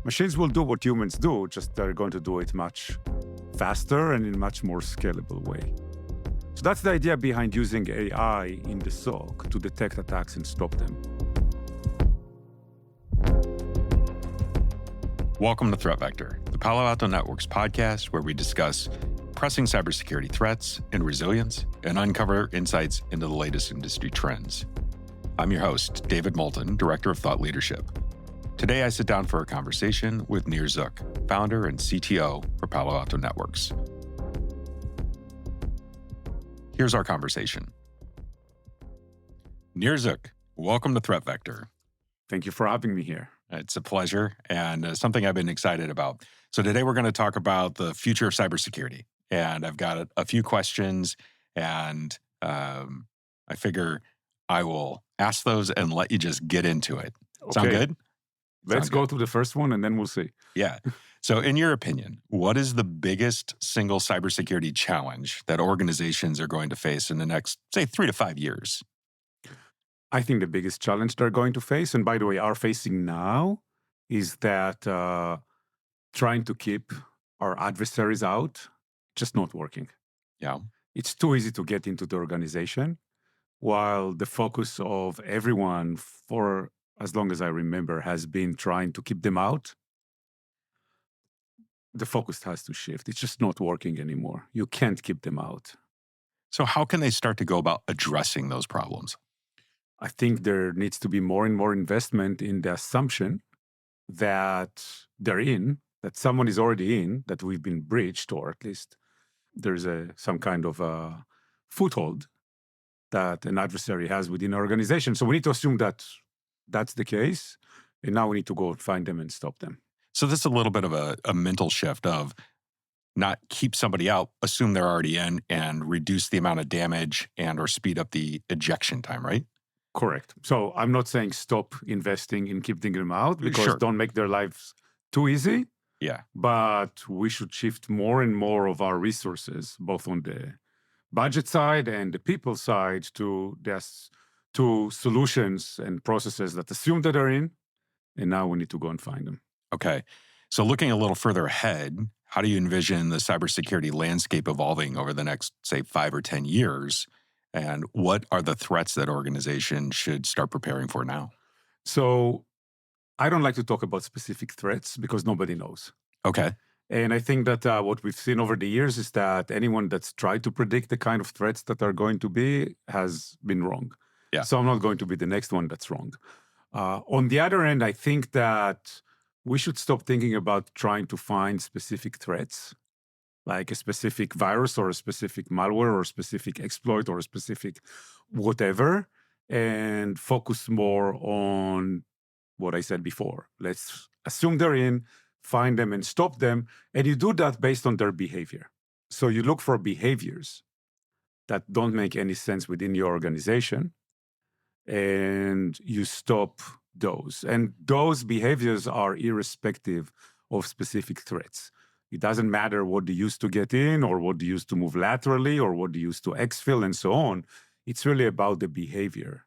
Machines will do what humans do, just they're going to do it much faster and in a much more scalable way. So that's the idea behind using AI in the SOC to detect attacks and stop them. Welcome to Threat Vector, the Palo Alto Networks podcast where we discuss pressing cybersecurity threats and resilience and uncover insights into the latest industry trends. I'm your host, David Moulton, Director of Thought Leadership. Today, I sit down for a conversation with Nir Zuk, founder and CTO for Palo Alto Networks. Here's our conversation. Nir Zuk, welcome to Threat Vector. Thank you for having me here. It's a pleasure and something I've been excited about. So today we're going to talk about the future of cybersecurity. And I've got a few questions, and I figure I will ask those and let you just get into it. Okay. Sound good? Let's go to the first one and then we'll see. Yeah. So in your opinion, what is the biggest single cybersecurity challenge that organizations are going to face in the next, say, 3 to 5 years? I think the biggest challenge they're going to face, and by the way, are facing now, is that trying to keep our adversaries out, just not working. Yeah. It's too easy to get into the organization, while the focus of everyone for as long as I remember, has been trying to keep them out. The focus has to shift. It's just not working anymore. You can't keep them out. So how can they start to go about addressing those problems? I think there needs to be more and more investment in the assumption that they're in, that someone is already in, that we've been breached, or at least there's some kind of a foothold that an adversary has within an organization. So we need to assume that that's the case. And now we need to go find them and stop them. So this is a little bit of a mental shift of not keep somebody out, assume they're already in, and reduce the amount of damage and or speed up the ejection time, right? Correct. So I'm not saying stop investing in keeping them out, because Sure. don't make their lives too easy. Yeah. But we should shift more and more of our resources, both on the budget side and the people side, to solutions and processes that assume that they're in, and now we need to go and find them. Okay. So looking a little further ahead, how do you envision the cybersecurity landscape evolving over the next, say, 5 or 10 years? And what are the threats that organizations should start preparing for now? So I don't like to talk about specific threats because nobody knows. Okay. And I think that what we've seen over the years is that anyone that's tried to predict the kind of threats that are going to be has been wrong. Yeah. So I'm not going to be the next one that's wrong. On the other end, I think that we should stop thinking about trying to find specific threats, like a specific virus or a specific malware or a specific exploit or a specific whatever, and focus more on what I said before. Let's assume they're in, find them and stop them. And you do that based on their behavior. So you look for behaviors that don't make any sense within your organization, and you stop those. And those behaviors are irrespective of specific threats. It doesn't matter what they used to get in, or what they used to move laterally, or what they used to exfil, and so on. It's really about the behavior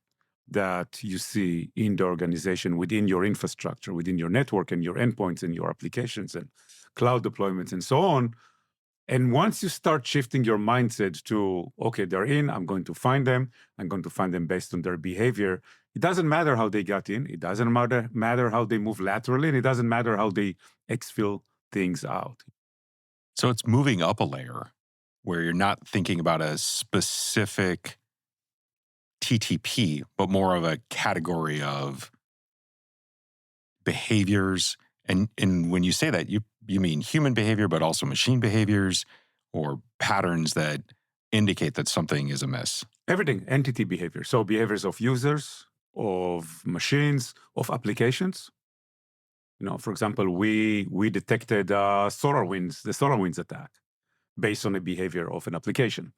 that you see in the organization, within your infrastructure, within your network and your endpoints and your applications and cloud deployments and so on. And once you start shifting your mindset to, okay, they're in, I'm going to find them. I'm going to find them based on their behavior. It doesn't matter how they got in. It doesn't matter how they move laterally. And it doesn't matter how they exfil things out. So it's moving up a layer where you're not thinking about a specific TTP, but more of a category of behaviors. And when you say that, you mean human behavior, but also machine behaviors or patterns that indicate that something is amiss. Everything, entity behavior. So behaviors of users, of machines, of applications. For example, we detected the SolarWinds attack based on the behavior of an application.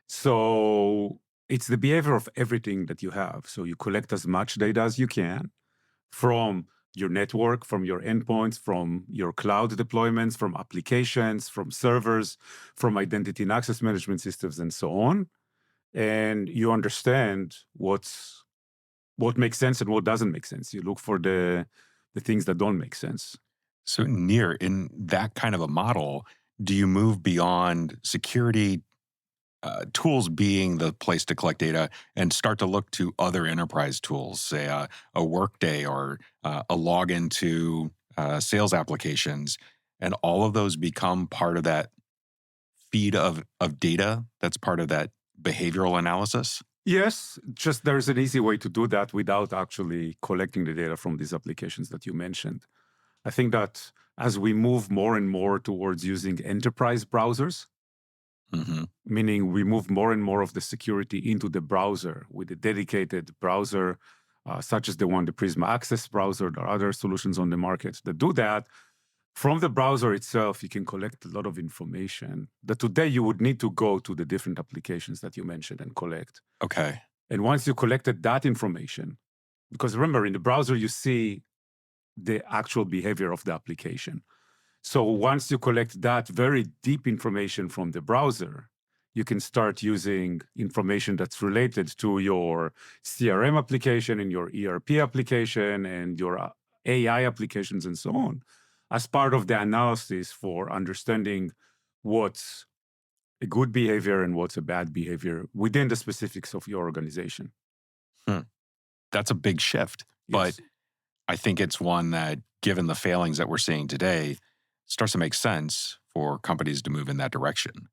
So it's the behavior of everything that you have. So you collect as much data as you can from your network, from your endpoints, from your cloud deployments, from applications, from servers, from identity and access management systems, and so on. And you understand what makes sense and what doesn't make sense. You look for the things that don't make sense. So, Nir, in that kind of a model, do you move beyond security tools being the place to collect data and start to look to other enterprise tools, say a Workday or a login to sales applications, and all of those become part of that feed of data that's part of that behavioral analysis? Yes, just there's an easy way to do that without actually collecting the data from these applications that you mentioned. I think that as we move more and more towards using enterprise browsers, Hmm. meaning we move more and more of the security into the browser with a dedicated browser, such as the Prisma Access browser. There are other solutions on the market that do that. From the browser itself, you can collect a lot of information that today you would need to go to the different applications that you mentioned and collect. Okay. And once you collected that information, because remember, in the browser, you see the actual behavior of the application. So once you collect that very deep information from the browser, you can start using information that's related to your CRM application and your ERP application and your AI applications and so on as part of the analysis for understanding what's a good behavior and what's a bad behavior within the specifics of your organization. Hmm. That's a big shift. But Yes. I think it's one that, given the failings that we're seeing today, starts to make sense for companies to move in that direction.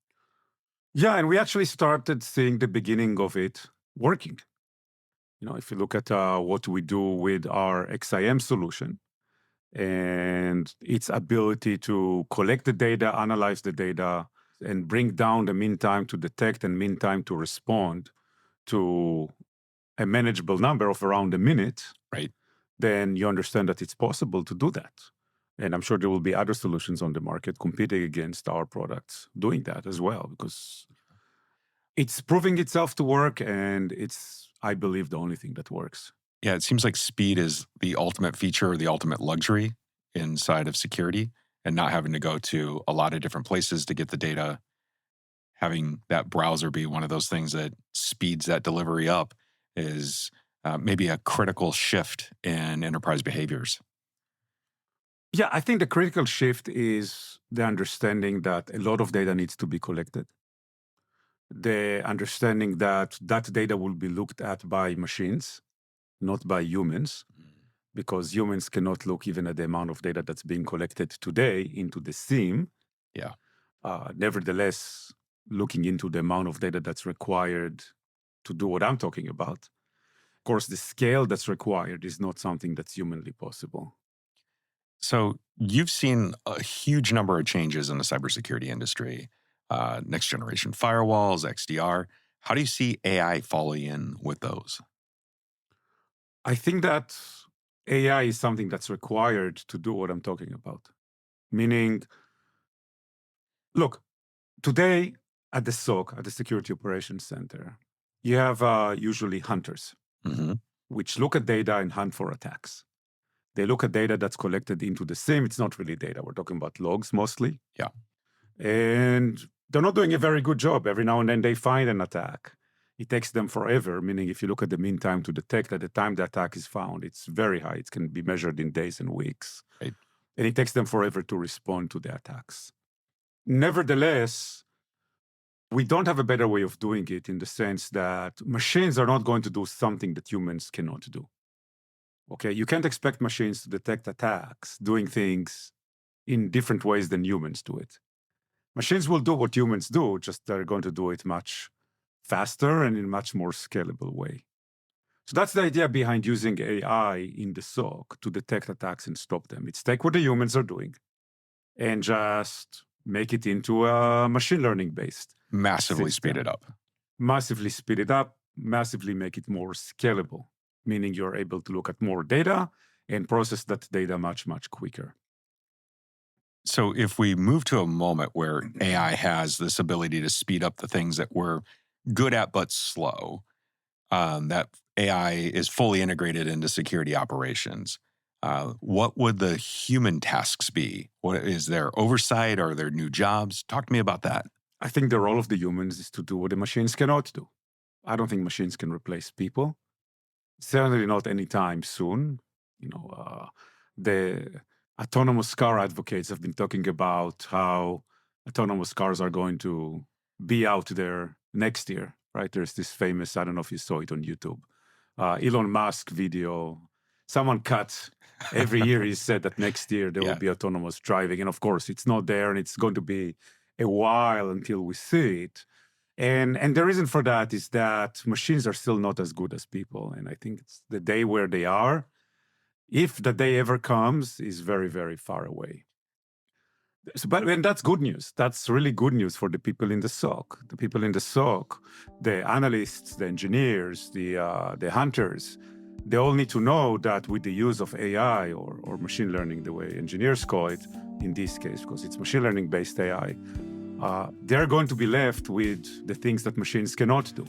Yeah, and we actually started seeing the beginning of it working. If you look at what we do with our XIM solution and its ability to collect the data, analyze the data, and bring down the mean time to detect and mean time to respond to a manageable number of around a minute, Right. then you understand that it's possible to do that. And I'm sure there will be other solutions on the market competing against our products doing that as well, because it's proving itself to work, and it's, I believe, the only thing that works. Yeah, it seems like speed is the ultimate feature or the ultimate luxury inside of security, and not having to go to a lot of different places to get the data. Having that browser be one of those things that speeds that delivery up is maybe a critical shift in enterprise behaviors. Yeah, I think the critical shift is the understanding that a lot of data needs to be collected. The understanding that that data will be looked at by machines, not by humans, because humans cannot look even at the amount of data that's being collected today into the SIEM. Yeah. Nevertheless, looking into the amount of data that's required to do what I'm talking about, of course, the scale that's required is not something that's humanly possible. So you've seen a huge number of changes in the cybersecurity industry, next generation firewalls, XDR. How do you see AI falling in with those? I think that AI is something that's required to do what I'm talking about. Meaning, look, today at the SOC, at the Security Operations Center, you have usually hunters, Hmm. which look at data and hunt for attacks. They look at data that's collected into the SIEM. It's not really data. We're talking about logs mostly. Yeah. And they're not doing a very good job. Every now and then they find an attack. It takes them forever, meaning if you look at the mean time to detect, at the time the attack is found, it's very high. It can be measured in days and weeks. Right. And it takes them forever to respond to the attacks. Nevertheless, we don't have a better way of doing it in the sense that machines are not going to do something that humans cannot do. Okay, you can't expect machines to detect attacks doing things in different ways than humans do it. Machines will do what humans do, just they're going to do it much faster and in a much more scalable way. So that's the idea behind using AI in the SOC to detect attacks and stop them. It's take what the humans are doing and just make it into a machine learning based Massively speed system. it up. Massively speed it up, massively make it more scalable, meaning you're able to look at more data and process that data much, much quicker. So if we move to a moment where AI has this ability to speed up the things that we're good at but slow, that AI is fully integrated into security operations, what would the human tasks be? What is there oversight? Are there new jobs? Talk to me about that. I think the role of the humans is to do what the machines cannot do. I don't think machines can replace people. Certainly not anytime soon. You know, the autonomous car advocates have been talking about how autonomous cars are going to be out there next year, right? There's this famous, I don't know if you saw it on YouTube, Elon Musk video. Someone cut every year. He said that next year there will Yeah. be autonomous driving. And of course, it's not there, and it's going to be a while until we see it. And the reason for that is that machines are still not as good as people. And I think it's the day where they are, if the day ever comes, is very, very far away. And that's good news. That's really good news for the people in the SOC. The people in the SOC, the analysts, the engineers, the hunters, they all need to know that with the use of AI or machine learning, the way engineers call it in this case, because it's machine learning-based AI, they're going to be left with the things that machines cannot do,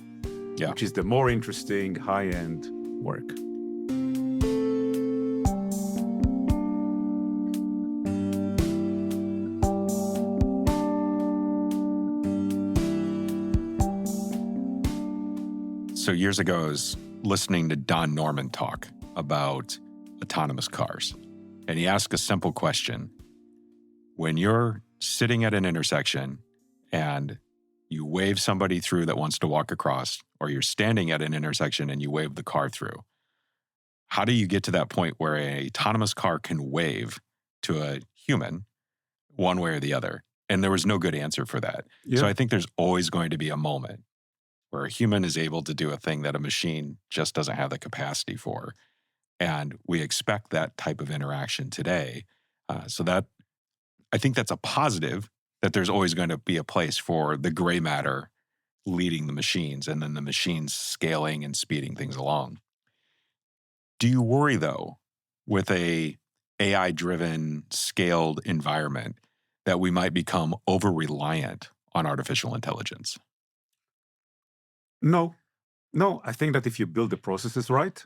which is the more interesting high-end work. So years ago, I was listening to Don Norman talk about autonomous cars. And he asked a simple question. When you're sitting at an intersection and you wave somebody through that wants to walk across, or you're standing at an intersection and you wave the car through, how do you get to that point where an autonomous car can wave to a human one way or the other? And there was no good answer for that. So I think there's always going to be a moment where a human is able to do a thing that a machine just doesn't have the capacity for. And we expect that type of interaction today. So that, I think that's a positive, that there's always going to be a place for the gray matter leading the machines and then the machines scaling and speeding things along. Do you worry, though, with a AI-driven scaled environment that we might become over-reliant on artificial intelligence? No, I think that if you build the processes right,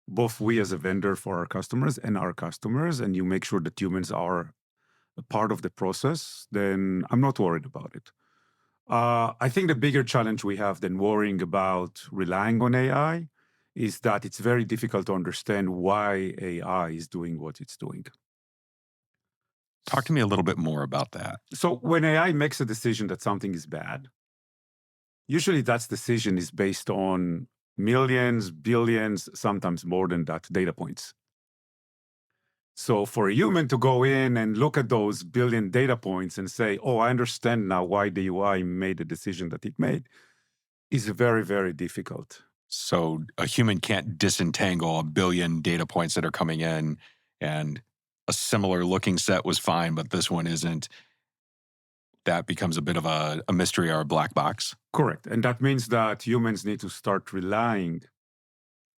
both we as a vendor for our customers, and you make sure that humans are a part of the process, then I'm not worried about it. I think the bigger challenge we have than worrying about relying on AI is that it's very difficult to understand why AI is doing what it's doing. Talk to me a little bit more about that. So when AI makes a decision that something is bad, usually that decision is based on millions, billions, sometimes more than that, data points. So for a human to go in and look at those billion data points and say, oh, I understand now why the UI made the decision that it made, is very, very difficult. So a human can't disentangle a billion data points that are coming in, and a similar looking set was fine, but this one isn't. That becomes a bit of a mystery or a black box. Correct. And that means that humans need to start relying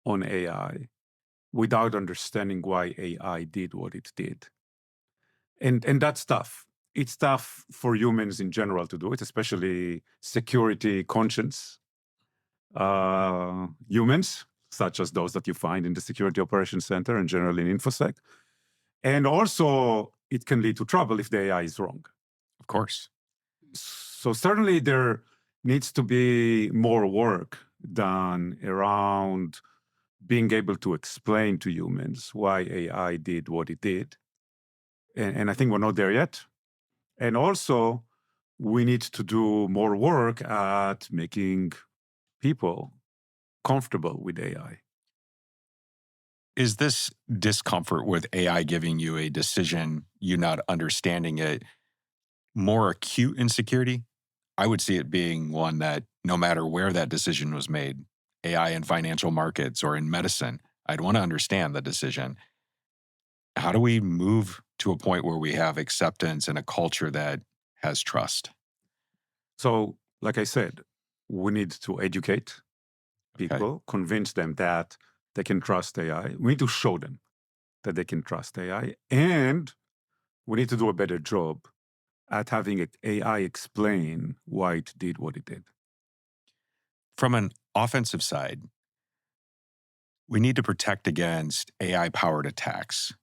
on AI without understanding why AI did what it did. And that's tough. It's tough for humans in general to do it, especially security conscious humans, such as those that you find in the Security Operations Center and generally in InfoSec. And also, it can lead to trouble if the AI is wrong. Of course. So certainly there needs to be more work done around being able to explain to humans why AI did what it did. And I think we're not there yet. And also, we need to do more work at making people comfortable with AI. Is this discomfort with AI giving you a decision, you not understanding it, more acute in security? I would see it being one that no matter where that decision was made, AI in financial markets or in medicine, I'd want to understand the decision. How do we move to a point where we have acceptance and a culture that has trust? So, like I said, we need to educate people, convince them that they can trust AI. We need to show them that they can trust AI. And we need to do a better job at having AI explain why it did what it did. From an offensive side, we need to protect against AI-powered attacks.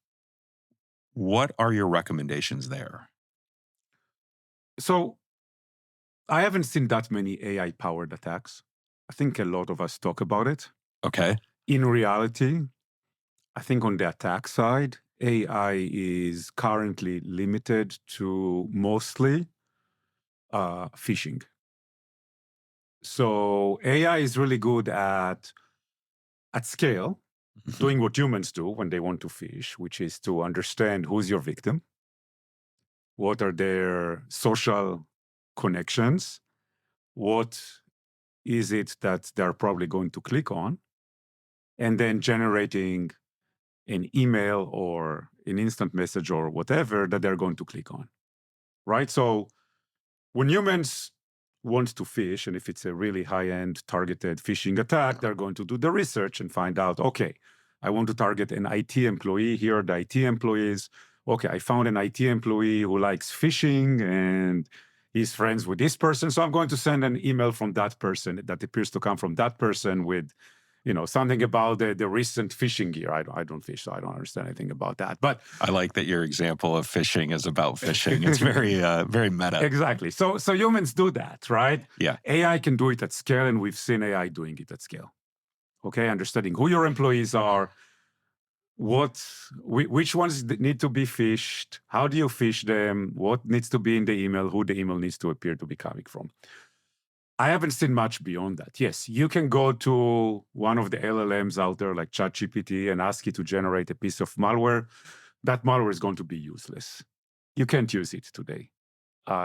What are your recommendations there? So I haven't seen that many AI-powered attacks. I think a lot of us talk about it. Okay. In reality, I think on the attack side, AI is currently limited to mostly phishing. So AI is really good at scale, doing what humans do when they want to phish, which is to understand who's your victim, what are their social connections, what is it that they're probably going to click on, and then generating an email or an instant message or whatever that they're going to click on, right? So when humans want to phish, and if it's a really high-end targeted phishing attack, they're going to do the research and find out, okay, I want to target an IT employee. Here are the IT employees. Okay, I found an IT employee who likes phishing and he's friends with this person. So I'm going to send an email from that person that appears to come from that person with, something about the recent phishing gear. I don't fish, so I don't understand anything about that. But I like that your example of phishing is about phishing. It's very, very meta. Exactly. So humans do that, right? Yeah. AI can do it at scale, and we've seen AI doing it at scale. Okay, understanding who your employees are, which ones need to be phished, how do you phish them, what needs to be in the email, who the email needs to appear to be coming from. I haven't seen much beyond that. Yes, you can go to one of the LLMs out there like ChatGPT and ask it to generate a piece of malware. That malware is going to be useless. You can't use it today.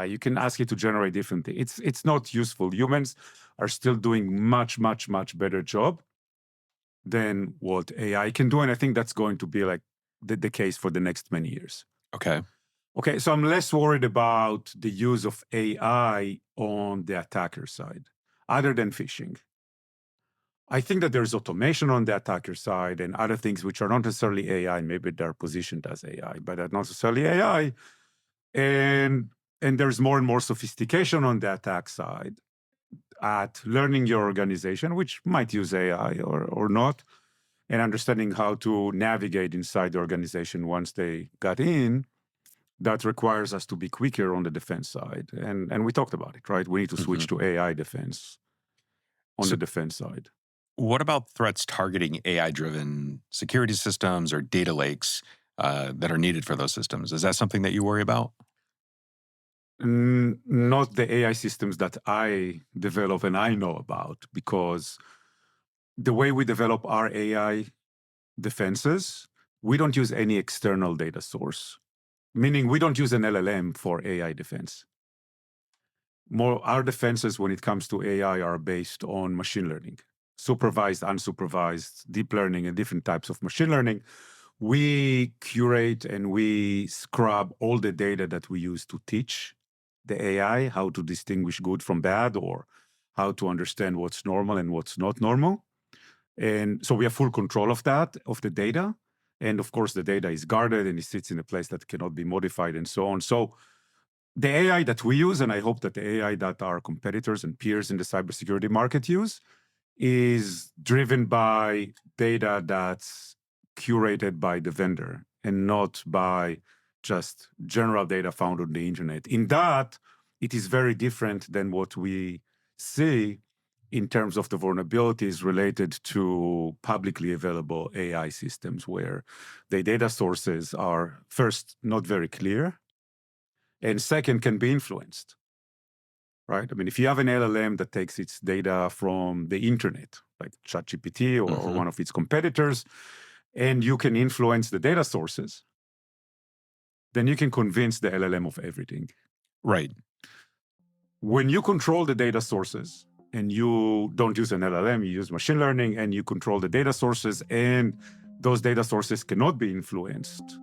You can ask it to generate different things. It's not useful. Humans are still doing much, much, much better job than what AI can do. And I think that's going to be like the case for the next many years. Okay, so I'm less worried about the use of AI on the attacker side, other than phishing. I think that there's automation on the attacker side and other things which are not necessarily AI. Maybe they're positioned as AI, but they're not necessarily AI. And there's more and more sophistication on the attack side at learning your organization, which might use AI or not, and understanding how to navigate inside the organization once they got in. That requires us to be quicker on the defense side. And we talked about it, right? We need to switch to AI defense on the defense side. What about threats targeting AI-driven security systems or data lakes that are needed for those systems? Is that something that you worry about? Not the AI systems that I develop and I know about, because the way we develop our AI defenses, we don't use any external data source, meaning we don't use an LLM for AI defense. Our defenses when it comes to AI are based on machine learning, supervised, unsupervised, deep learning, and different types of machine learning. We curate and we scrub all the data that we use to teach the AI how to distinguish good from bad, or how to understand what's normal and what's not normal. And so we have full control of that, of the data. And of course, the data is guarded and it sits in a place that cannot be modified and so on. So the AI that we use, and I hope that the AI that our competitors and peers in the cybersecurity market use, is driven by data that's curated by the vendor and not by just general data found on the internet. In that, it is very different than what we see in terms of the vulnerabilities related to publicly available AI systems, where the data sources are, first, not very clear, and second, can be influenced, right? I mean, if you have an LLM that takes its data from the internet, like ChatGPT or one of its competitors, and you can influence the data sources, then you can convince the LLM of everything. Right. When you control the data sources and you don't use an LLM, you use machine learning, and you control the data sources, and those data sources cannot be influenced,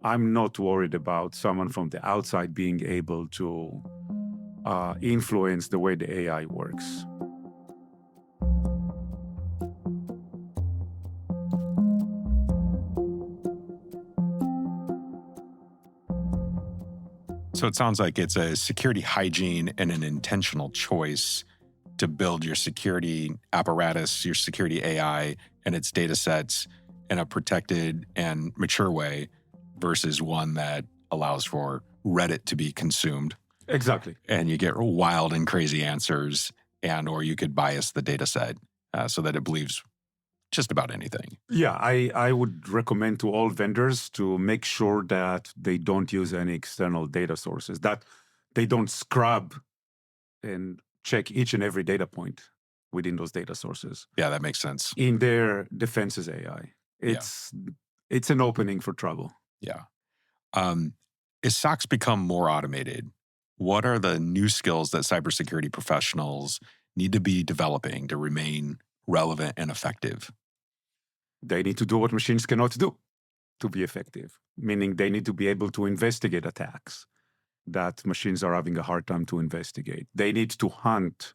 I'm not worried about someone from the outside being able to influence the way the AI works. So it sounds like it's a security hygiene and an intentional choice to build your security apparatus, your security AI, and its data sets in a protected and mature way versus one that allows for Reddit to be consumed. Exactly. And you get wild and crazy answers, or you could bias the data set so that it believes just about anything. Yeah, I would recommend to all vendors to make sure that they don't use any external data sources, that they don't scrub and check each and every data point within those data sources Yeah, that makes sense. in their defenses AI. It's an opening for trouble. Yeah. As SOCs become more automated, what are the new skills that cybersecurity professionals need to be developing to remain relevant and effective? They need to do what machines cannot do to be effective, meaning they need to be able to investigate attacks that machines are having a hard time to investigate. They need to hunt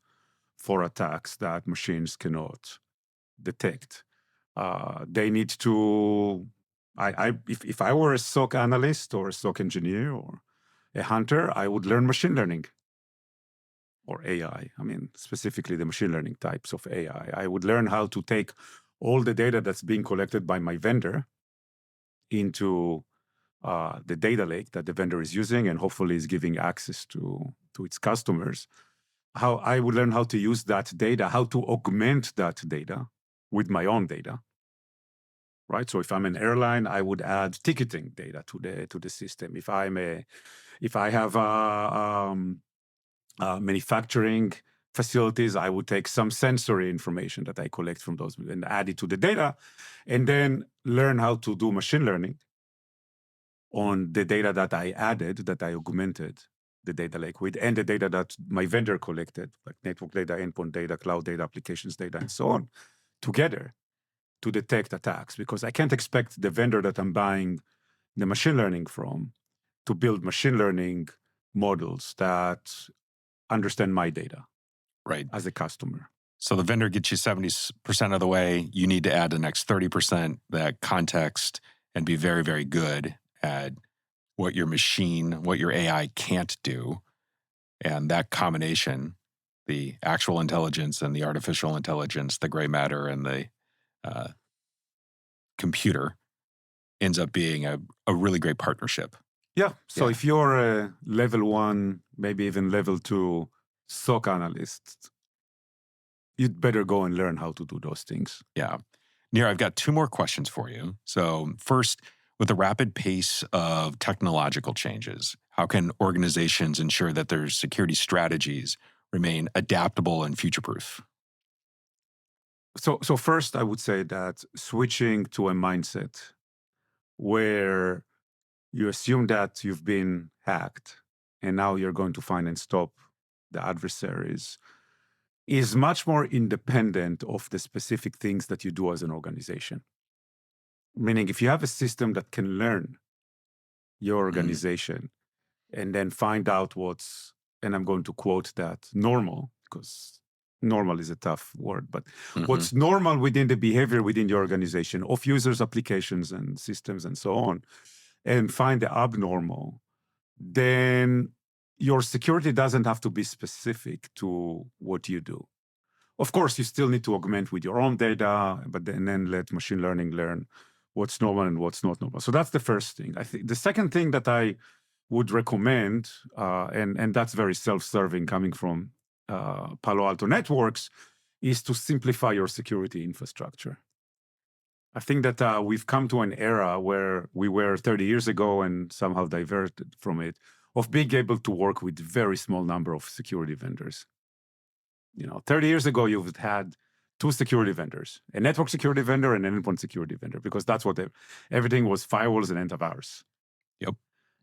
for attacks that machines cannot detect. They need to, if I were a SOC analyst or a SOC engineer or a hunter, I would learn machine learning or AI. I mean, specifically the machine learning types of AI. I would learn how to take all the data that's being collected by my vendor into the data lake that the vendor is using and hopefully is giving access to its customers. How I would learn how to use that data, how to augment that data with my own data. Right. So if I'm an airline, I would add ticketing data to the system. If I have manufacturing facilities, I would take some sensory information that I collect from those and add it to the data, and then learn how to do machine learning on the data that I added, that I augmented the data lake with, and the data that my vendor collected, like network data, endpoint data, cloud data, applications data, and so on, together to detect attacks. Because I can't expect the vendor that I'm buying the machine learning from to build machine learning models that understand my data Right. as a customer. So the vendor gets you 70% of the way. You need to add the next 30%, that context, and be very, very good at what your machine, what your AI can't do. And that combination, the actual intelligence and the artificial intelligence, the gray matter and the computer, ends up being a really great partnership. Yeah. So Yeah. if you're a level 1, maybe even level 2 SOC analyst, you'd better go and learn how to do those things. Yeah. Nir, I've got 2 more questions for you. So first, with the rapid pace of technological changes, how can organizations ensure that their security strategies remain adaptable and future-proof? So first, I would say that switching to a mindset where you assume that you've been hacked and now you're going to find and stop the adversaries is much more independent of the specific things that you do as an organization. Meaning, if you have a system that can learn your organization and then find out what's, and I'm going to quote that, normal, because normal is a tough word, but what's normal within the behavior within the organization of users, applications, and systems, and so on, and find the abnormal, then your security doesn't have to be specific to what you do. Of course, you still need to augment with your own data, but then let machine learning learn what's normal and what's not normal. So that's the first thing. I think the second thing that I would recommend, and that's very self-serving coming from Palo Alto Networks, is to simplify your security infrastructure. I think that we've come to an era where we were 30 years ago and somehow diverted from it, of being able to work with very small number of security vendors. 30 years ago, you've had 2 security vendors, a network security vendor and an endpoint security vendor, because that's what everything was, firewalls and antivirus. Yep.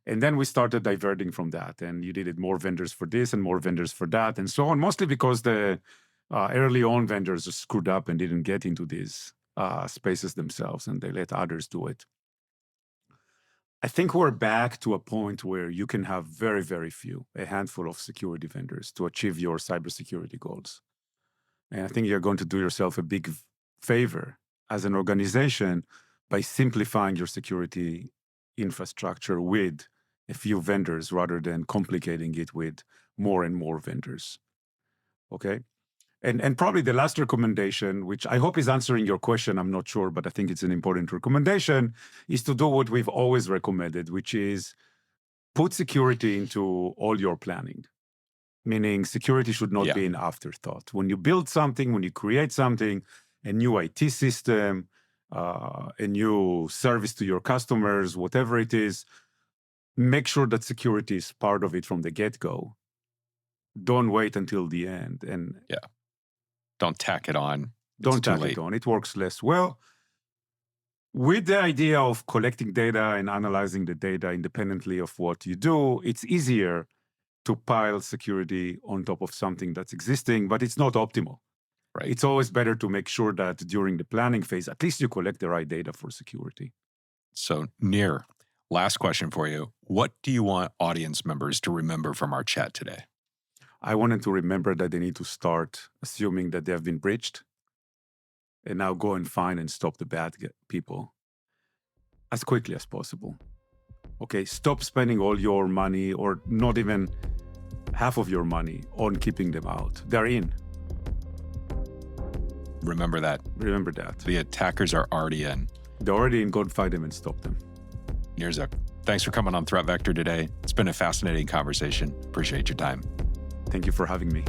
And then we started diverting from that, and you needed more vendors for this and more vendors for that, and so on, mostly because the early on vendors just screwed up and didn't get into these spaces themselves, and they let others do it. I think we're back to a point where you can have very, very few, a handful of security vendors to achieve your cybersecurity goals. And I think you're going to do yourself a big favor as an organization by simplifying your security infrastructure with a few vendors rather than complicating it with more and more vendors. Okay? And probably the last recommendation, which I hope is answering your question, I'm not sure, but I think it's an important recommendation, is to do what we've always recommended, which is put security into all your planning. Meaning security should not be an afterthought. When you build something, when you create something, a new IT system, a new service to your customers, whatever it is, make sure that security is part of it from the get-go. Don't wait until the end. And don't tack it on. Don't tack it on. It works less well. With the idea of collecting data and analyzing the data independently of what you do, it's easier to pile security on top of something that's existing, but it's not optimal. Right. It's always better to make sure that during the planning phase, at least you collect the right data for security. So, Nir, last question for you. What do you want audience members to remember from our chat today? I want them to remember that they need to start assuming that they have been breached and now go and find and stop the bad people as quickly as possible. Okay, stop spending all your money or not even half of your money on keeping them out. They're in. Remember that. Remember that. The attackers are already in. They're already in. Go and find them and stop them. Nir Zuk, thanks for coming on Threat Vector today. It's been a fascinating conversation. Appreciate your time. Thank you for having me.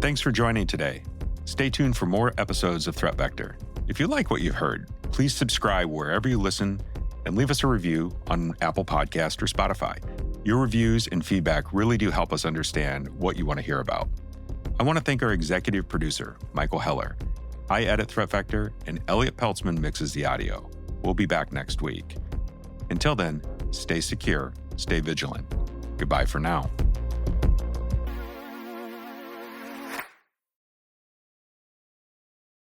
Thanks for joining today. Stay tuned for more episodes of Threat Vector. If you like what you've heard, please subscribe wherever you listen and leave us a review on Apple Podcast or Spotify. Your reviews and feedback really do help us understand what you want to hear about. I want to thank our executive producer, Michael Heller. I edit Threat Vector, and Elliot Peltzman mixes the audio. We'll be back next week. Until then, stay secure, stay vigilant. Goodbye for now.